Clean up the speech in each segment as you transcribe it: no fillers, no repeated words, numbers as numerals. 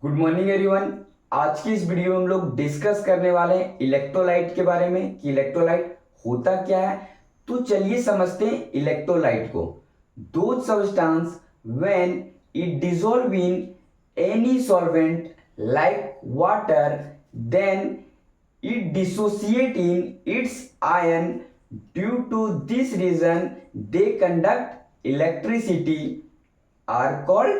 Good morning everyone. आज की इस वीडियो में हम लोग डिस्कस करने वाले हैं इलेक्ट्रोलाइट के बारे में कि इलेक्ट्रोलाइट होता क्या है। तो चलिए समझते हैं इलेक्ट्रोलाइट को। दो substance when it dissolve in any solvent like water then it dissociate in its ion. Due to this reason they conduct electricity are called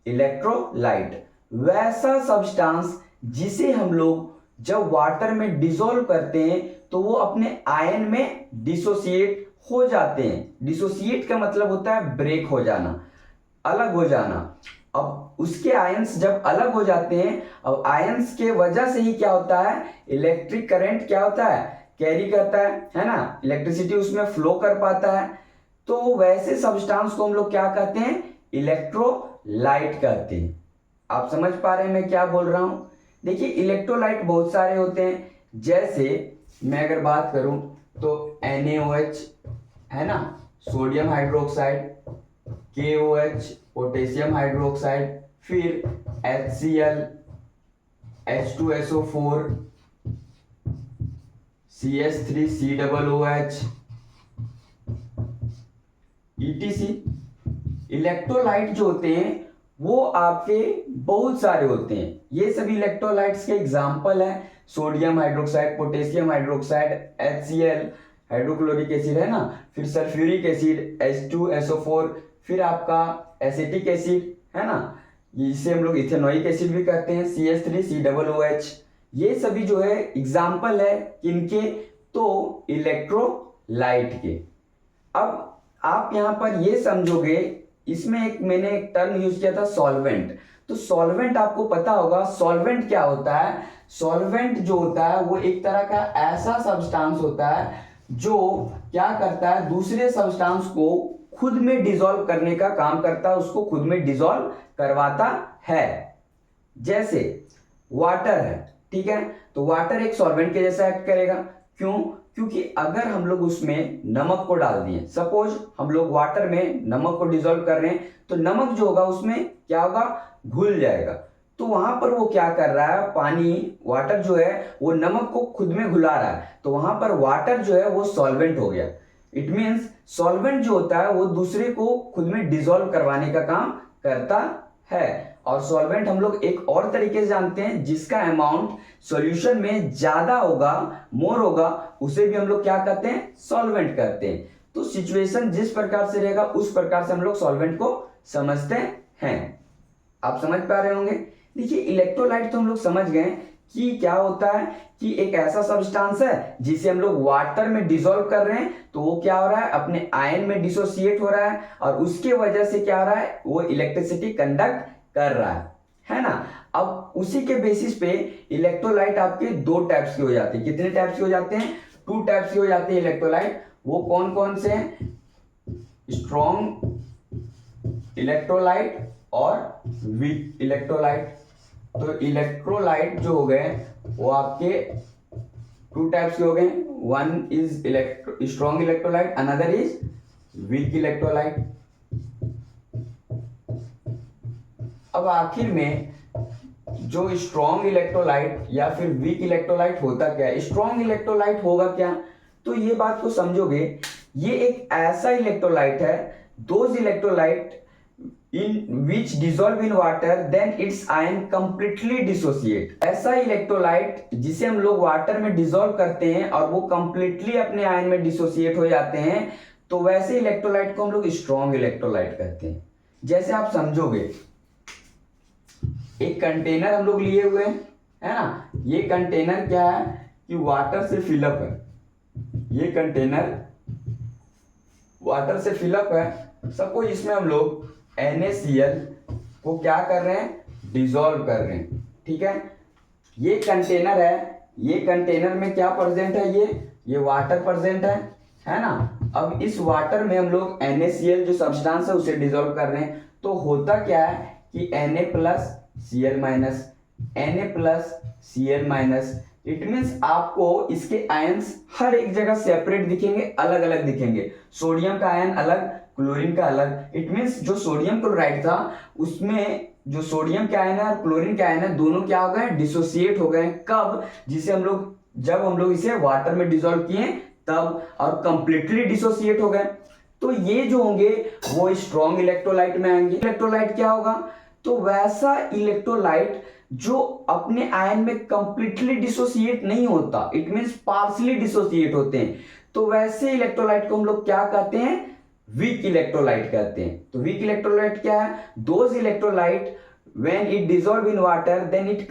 electrolyte. वैसा सब्सटेंस जिसे हम लोग जब वाटर में डिसॉल्व करते हैं तो वो अपने आयन में डिसोसिएट हो जाते हैं। डिसोसिएट का मतलब होता है ब्रेक हो जाना, अलग हो जाना। अब उसके आयंस जब अलग हो जाते हैं, अब आयंस के वजह से ही क्या होता है, इलेक्ट्रिक करंट क्या होता है, कैरी करता है ना, इलेक्ट्रिसिटी उसमें फ्लो कर पाता है। तो वैसे सब्सटेंस को हम लोग क्या कहते हैं, इलेक्ट्रोलाइट कहते हैं। आप समझ पा रहे हैं मैं क्या बोल रहा हूं। देखिए इलेक्ट्रोलाइट बहुत सारे होते हैं। जैसे मैं अगर बात करूं तो NaOH है ना, sodium hydroxide, KOH potassium hydroxide, फिर HCl, H2SO4, CH3COOH ETC। Electrolyte जो होते हैं वो आपके बहुत सारे होते हैं। ये सभी इलेक्ट्रोलाइट्स के एग्जाम्पल है sodium hydroxide, potassium hydroxide, HCl hydrochloric acid है ना, फिर सल्फ्यूरिक एसिड H2SO4, फिर आपका एसिटिक एसिड है ना, इसे हम लोग इथेनोइक एसिड भी कहते हैं, CH3COOH। ये सभी जो है एग्जाम्पल है किनके, तो इलेक्ट्रोलाइट के। अब आप यहां पर ये समझोगे, इसमें मैंने एक टर्म यूज किया था सॉल्वेंट। तो सॉल्वेंट आपको पता होगा, सॉल्वेंट क्या होता है। सॉल्वेंट जो होता है वो एक तरह का ऐसा सब्सटेंस होता है जो क्या करता है, दूसरे सब्सटेंस को खुद में डिसॉल्व करने का काम करता है, उसको खुद में डिसॉल्व करवाता है। जैसे वाटर है, ठीक है, तो वाटर एक सॉल्वेंट के जैसा एक्ट करेगा। क्यों? क्योंकि अगर हम लोग उसमें नमक को डाल दिए, सपोज हम लोग वाटर में नमक को डिसॉल्व कर रहे हैं, तो नमक जो होगा उसमें क्या होगा, घुल जाएगा। तो वहां पर वो क्या कर रहा है, पानी, वाटर जो है वो नमक को खुद में घुला रहा है, तो वहां पर वाटर जो है वो सॉल्वेंट हो गया। इट मीन्स सॉल्वेंट जो होता है वो दूसरे को खुद में डिसॉल्व करवाने का काम करता है। और सॉल्वेंट हम लोग एक और तरीके से जानते हैं, जिसका अमाउंट सॉल्यूशन में ज्यादा होगा, मोर होगा, उसे भी हम लोग क्या कहते हैं, सॉल्वेंट कहते हैं। तो सिचुएशन जिस प्रकार से रहेगा उस प्रकार से हम लोग सॉल्वेंट को समझते हैं। आप समझ पा रहे होंगे। देखिए इलेक्ट्रोलाइट तो हम लोग समझ गए कि क्या होता है, कि एक ऐसा सब्सटेंस है जिसे हम लोग वाटर में डिसॉल्व कर रहे हैं, तो वो क्या हो रहा है, अपने आयन में डिसोसिएट हो रहा है, और उसके वजह से क्या हो रहा है, वो इलेक्ट्रिसिटी कंडक्ट कर रहा है ना। अब उसी के बेसिस पे इलेक्ट्रोलाइट आपके दो टाइप्स के हो जाते हैं। कितने टाइप्स के हो जाते हैं, 2 टाइप्स के हो जाते हैं इलेक्ट्रोलाइट। वो कौन कौन से हैं, स्ट्रॉन्ग इलेक्ट्रोलाइट और वीक इलेक्ट्रोलाइट। तो इलेक्ट्रोलाइट जो हो गए वो आपके 2 टाइप्स के हो गए, one is strong electrolyte, another is weak electrolyte. अब आखिर में जो स्ट्रॉन्ग इलेक्ट्रोलाइट या फिर वीक इलेक्ट्रोलाइट होता क्या है, स्ट्रॉन्ग इलेक्ट्रोलाइट होगा क्या, तो ये बात को समझोगे, ये एक ऐसा इलेक्ट्रोलाइट है, those electrolyte in which dissolve in water then its ion completely dissociate। ऐसा इलेक्ट्रोलाइट जिसे हम लोग वाटर में डिसॉल्व करते हैं और वो कंप्लीटली अपने आयन में डिसोसिएट हो जाते हैं, तो वैसे इलेक्ट्रोलाइट को हम लोग स्ट्रॉन्ग इलेक्ट्रोलाइट कहते हैं। जैसे आप समझोगे, एक कंटेनर हम लोग लिए हुए हैं, है ना, ये कंटेनर क्या है कि वाटर से फिलअप है, ये कंटेनर वाटर से फिलअप है। सपोज इसमें हम लोग NaCl को क्या कर रहे हैं, डिसॉल्व कर रहे हैं, ठीक है। ये कंटेनर है, ये कंटेनर में क्या प्रेजेंट है, ये वाटर प्रेजेंट है ना। अब इस वाटर में हम लोग NaCl जो सब्सटेंस है उसे डिसॉल्व कर रहे हैं, तो होता क्या है कि Na plus Cl minus, Na plus Cl minus. It means आपको इसके आयंस हर एक जगह सेपरेट दिखेंगे, अलग अलग दिखेंगे। सोडियम का आयन अलग, क्लोरीन का अलग। इट मीन्स जो सोडियम क्लोराइड था उसमें जो सोडियम के आयन है और क्लोरीन के आयन है दोनों क्या हो गए, डिसोसिएट हो गए। कब, जिसे हम लोग जब हम लोग इसे वाटर में डिसॉल्व किए तब, और कंप्लीटली डिसोसिएट हो गए। तो ये जो होंगे वो स्ट्रॉन्ग इलेक्ट्रोलाइट में आएंगे। इलेक्ट्रोलाइट क्या होगा, तो वैसा इलेक्ट्रोलाइट जो अपने आयन में कंप्लीटली डिसोसिएट नहीं होता, इट मींस पार्शियली डिसोसिएट होते हैं, तो वैसे इलेक्ट्रोलाइट को हम लोग क्या कहते हैं, वीक इलेक्ट्रोलाइट कहते हैं। तो वीक इलेक्ट्रोलाइट क्या है, those electrolyte when it dissolve in water then it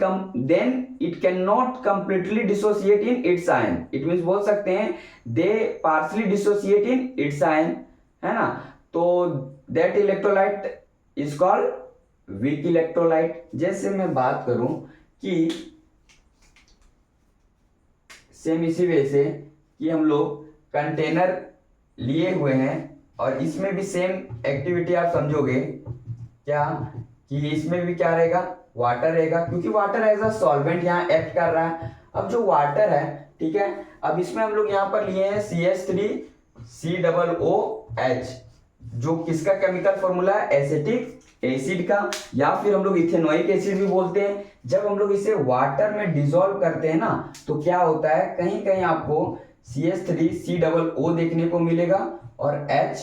cannot completely dissociate in its ion, it means बोल सकते हैं they partially dissociate in its ion, है ना। तो that electrolyte is called weak electrolyte। जैसे मैं बात करूं कि सेम इसी वे से कि हम लोग कंटेनर लिए हुए हैं और इसमें भी सेम एक्टिविटी आप समझोगे क्या, कि इसमें भी क्या रहेगा, वाटर रहेगा, क्योंकि वाटर एज अ सॉल्वेंट यहाँ एक्ट कर रहा है। अब जो वाटर है, ठीक है, अब इसमें हम लोग यहाँ पर लिए हैं CH3COOH, जो किसका केमिकल फॉर्मूला है, एसिटिक एसिड का, या फिर हम लोग इथेनोइक एसिड भी बोलते हैं। जब हम लोग इसे वाटर में डिसॉल्व करते हैं ना, तो क्या होता है, कहीं कहीं आपको CH3COO देखने को मिलेगा और H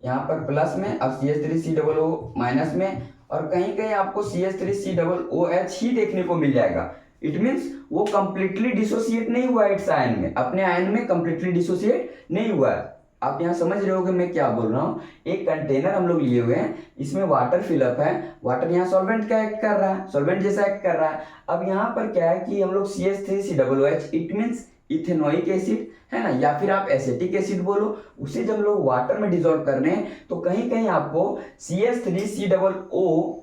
यहाँ पर प्लस में, अब CH3COO माइनस में, और कहीं कहीं आपको CH3COOH ही देखने को मिल जाएगा। इट मीन्स वो कंप्लीटली डिसोसिएट नहीं हुआ इट्स आयन में, अपने आयन में कंप्लीटली डिसोसिएट नहीं हुआ है। आप यहाँ समझ रहे होगे मैं क्या बोल रहा हूँ। एक कंटेनर हम लोग लिए हुए हैं, इसमें वाटर फिलअप है, वाटर यहाँ सॉल्वेंट का एक्ट कर रहा है, सॉल्वेंट जैसा एक्ट कर रहा है। अब यहाँ पर क्या है कि हम लोग CH3COOH, it means ethanoic acid, है ना, या फिर आप एसिटिक एसिड बोलो, उसे जब लोग वाटर में डिसॉल्व कर रहे हैं तो कहीं कहीं आपको CH3COO,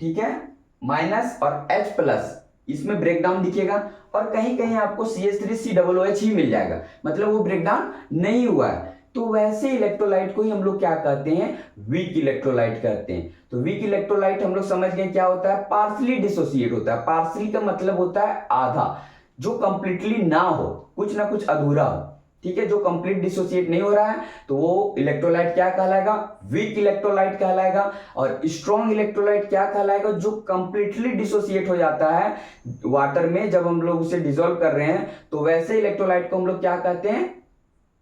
ठीक है, माइनस और H प्लस इसमें ब्रेकडाउन दिखेगा, और कहीं कहीं आपको CH3COOH ही मिल जाएगा, मतलब वो ब्रेकडाउन नहीं हुआ है। तो वैसे इलेक्ट्रोलाइट को ही हम लोग क्या कहते हैं, वीक इलेक्ट्रोलाइट कहते हैं। तो वीक इलेक्ट्रोलाइट हम लोग समझ गए क्या होता है, पार्शियली डिसोसिएट होता है। पार्शियली का मतलब होता है आधा, जो कंप्लीटली ना हो, कुछ ना कुछ अधूरा हो, ठीक है, जो कंप्लीट डिसोसिएट नहीं हो रहा है, तो वो इलेक्ट्रोलाइट क्या कहलाएगा, वीक इलेक्ट्रोलाइट कहलाएगा। और स्ट्रॉन्ग इलेक्ट्रोलाइट क्या कहलाएगा, जो कंप्लीटली डिसोसिएट हो जाता है वाटर में जब हम लोग उसे डिसॉल्व कर रहे हैं, तो वैसे इलेक्ट्रोलाइट को हम लोग क्या कहते हैं,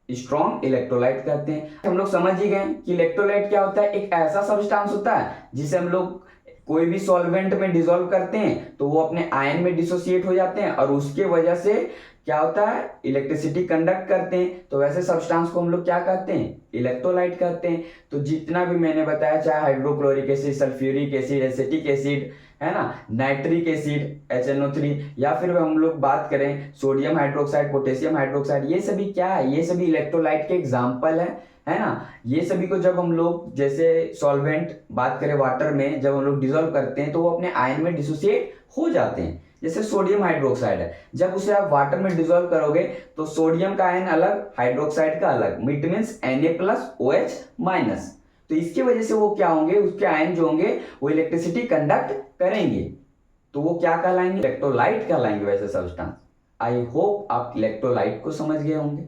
स्ट्रॉन्ग इलेक्ट्रोलाइट कहते हैं। हम लोग समझ ही गए कि इलेक्ट्रोलाइट क्या होता है, एक ऐसा सब्सटेंस होता है जिसे हम लोग कोई भी सॉल्वेंट में डिसॉल्व करते हैं तो वो अपने आयन में डिसोसिएट हो जाते हैं, और उसके वजह से क्या होता है, इलेक्ट्रिसिटी कंडक्ट करते हैं। तो वैसे सब्सटेंस को हम लोग क्या कहते हैं, इलेक्ट्रोलाइट कहते हैं। तो जितना भी मैंने बताया, चाहे hydrochloric acid, sulphuric acid, acetic acid, है ना, नाइट्रिक एसिड HNO3, या फिर हम लोग बात करें सोडियम हाइड्रोक्साइड, पोटेशियम हाइड्रोक्साइड, ये सभी क्या है, ये सभी इलेक्ट्रोलाइट के एग्जाम्पल है ना। ये सभी को जब हम लोग जैसे सॉल्वेंट बात करें वाटर में, जब हम लोग डिसॉल्व करते हैं तो वो अपने आयन में डिसोसिएट हो जाते हैं। जैसे सोडियम हाइड्रोक्साइड है, जब उसे आप वाटर में डिसॉल्व करोगे तो सोडियम का आयन अलग, हाइड्रोक्साइड का अलग, इट मींस Na+OH-। तो इसकी वजह से वो क्या होंगे, उसके आयन जो होंगे वो इलेक्ट्रिसिटी कंडक्ट करेंगे, तो वो क्या कहलाएंगे, इलेक्ट्रोलाइट कहलाएंगे वैसे सब्सटेंस। आई होप आप इलेक्ट्रोलाइट को समझ गए होंगे।